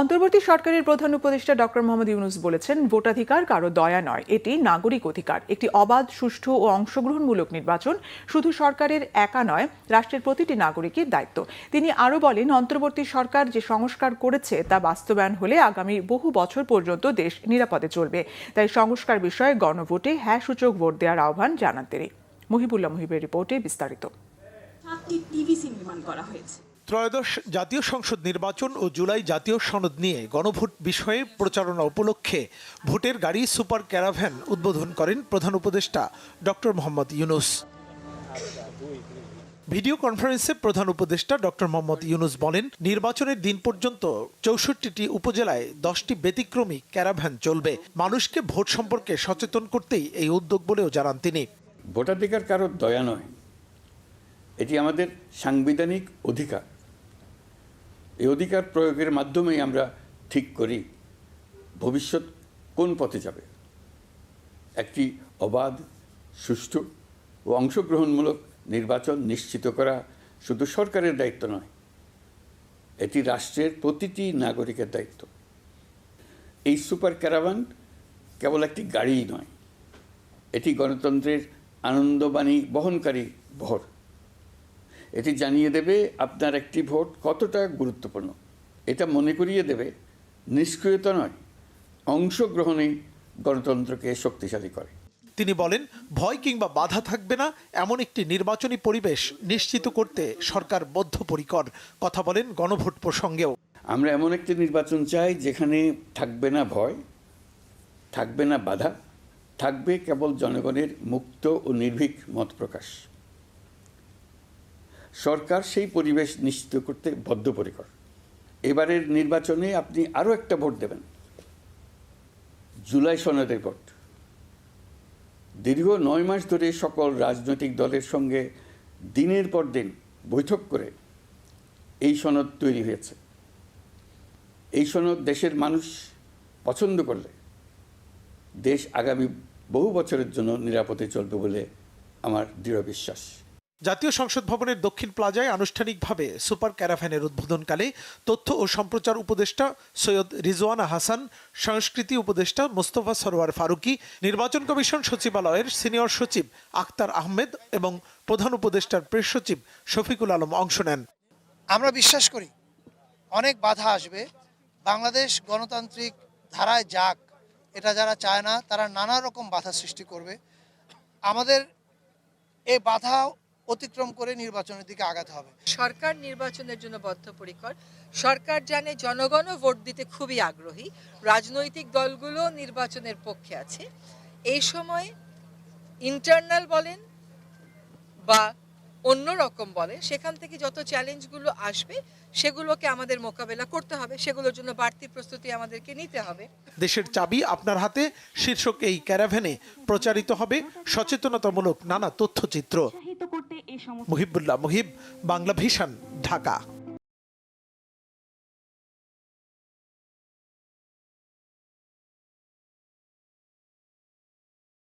অন্তর্বর্তী সরকারের প্রধান উপদেষ্টা ডক্টর মোহাম্মদ ইউনূস বলেছেন, ভোটাধিকার কারো দয়া নয়, এটি নাগরিক অধিকার। একটি অবাধ, সুষ্ঠু ও অংশগ্রহণমূলক নির্বাচন শুধু সরকারের একা নয়, রাষ্ট্রের প্রতিটি নাগরিকের দায়িত্ব। তিনি আরও বলেন, অন্তর্বর্তী সরকার যে সংস্কার করেছে তা বাস্তবায়ন হলে আগামী বহু বছর পর্যন্ত দেশ নিরাপদে চলবে। তাই সংস্কার বিষয়ে গণভোটে হ্যাঁ সূচক ভোট দেওয়ার আহ্বান জানান তিনি। মুহিবুল্লাহ মুহিবের রিপোর্টে বিস্তারিত। 7টি টিভিসি নির্মাণ করা হয়েছে। ত্রয়োদশ জাতীয় সংসদ নির্বাচন ও জুলাই জাতীয় সনদ নিয়ে গণভোট বিষয়ে প্রচারণা উপলক্ষে ভোটের গাড়ি সুপার ক্যারাভ্যান উদ্বোধন করেন প্রধান উপদেষ্টা ডক্টর মোহাম্মদ ইউনূস। ভিডিও কনফারেন্সে প্রধান উপদেষ্টা ডক্টর মোহাম্মদ ইউনূস বলেন, নির্বাচনের দিন পর্যন্ত 64টি উপজেলায় 10টি ব্যতিক্রমী ক্যারাভ্যান চলবে। মানুষকে ভোট সম্পর্কে সচেতন করতেই এই উদ্যোগ বলেও জানান তিনি। ভোটাধিকার কারো দয়া নয়, এটি আমাদের সাংবিধানিক অধিকার। এই অধিকার প্রয়োগের মাধ্যমেই আমরা ঠিক করি ভবিষ্যৎ কোন পথে যাবে। একটি অবাধ, সুষ্ঠু ও অংশগ্রহণমূলক নির্বাচন নিশ্চিত করা শুধু সরকারের দায়িত্ব নয়, এটি রাষ্ট্রের প্রতিটি নাগরিকের দায়িত্ব। এই সুপার ক্যারাভান কেবল একটি গাড়িই নয়, এটি গণতন্ত্রের আনন্দবাণী বহনকারী ভোট। এটি জানিয়ে দেবে আপনার একটি ভোট কতটা গুরুত্বপূর্ণ। এটা মনে করিয়ে দেবে নিষ্ক্রিয়তা নয়, অংশগ্রহণেই গণতন্ত্রকে শক্তিশালী করে। তিনি বলেন, ভয় কিংবা বাধা থাকবে না এমন একটি নির্বাচনী পরিবেশ নিশ্চিত করতে সরকার বদ্ধপরিকর। কথা বলেন গণভোট প্রসঙ্গেও। আমরা এমন একটি নির্বাচন চাই যেখানে থাকবে না ভয়, থাকবে না বাধা, থাকবে কেবল জনগণের মুক্ত ও নির্ভীক মত প্রকাশ। সরকার সেই পরিবেশ নিশ্চিত করতে বদ্ধপরিকর। এবারের নির্বাচনে আপনি আরও একটা ভোট দেবেন, জুলাই সনদের ভোট। দীর্ঘ 9 মাস ধরে সকল রাজনৈতিক দলের সঙ্গে দিনের পর দিন বৈঠক করে এই সনদ তৈরি হয়েছে। এই সনদ দেশের মানুষ পছন্দ করলে দেশ আগামী বহু বছরের জন্য নিরাপদে চলবে বলে আমার দৃঢ় বিশ্বাস। জাতীয় সংসদ ভবনের দক্ষিণ প্লাজায় আনুষ্ঠানিকভাবে সুপার ক্যারাভ্যানের উদ্বোধনকালে তথ্য ও সম্প্রচার উপদেষ্টা সৈয়দ রিজওয়ানা হাসান, সংস্কৃতি উপদেষ্টা মোস্তফা সরোয়ার ফারুকী, নির্বাচন কমিশন সচিবালয়ের সিনিয়র সচিব আখতার আহমেদ এবং প্রধান উপদেষ্টার প্রেস সচিব শফিকুল আলম অংশ নেন। আমরা বিশ্বাস করি অনেক বাধা আসবে, বাংলাদেশ গণতান্ত্রিক ধারায় যাক, এটা যারা চায় না তারা নানা রকম বাধা সৃষ্টি করবে। আমাদের এই বাধা অতিক্রম করে নির্বাচনের দিকে আগাতে হবে। সরকার নির্বাচনের জন্য বদ্ধপরিকর। সরকার জানে জনগণও ভোট দিতে খুবই আগ্রহী, রাজনৈতিক দলগুলো নির্বাচনের পক্ষে আছে। এই সময় ইন্টারনাল বলেন বা অন্য রকম বলেন, সেখান থেকে যত চ্যালেঞ্জগুলো আসবে সেগুলোকে আমাদের মোকাবেলা করতে হবে, সেগুলোর জন্য বাড়তি প্রস্তুতি আমাদেরকে নিতে হবে। দেশের চাবি আপনার হাতে শীর্ষক এই ক্যারাভ্যানে প্রচারিত হবে সচেতনতামূলক নানা তথ্যচিত্র। মুহিবুল্লাহ মুহিব, বাংলা ভিশন, ঢাকা।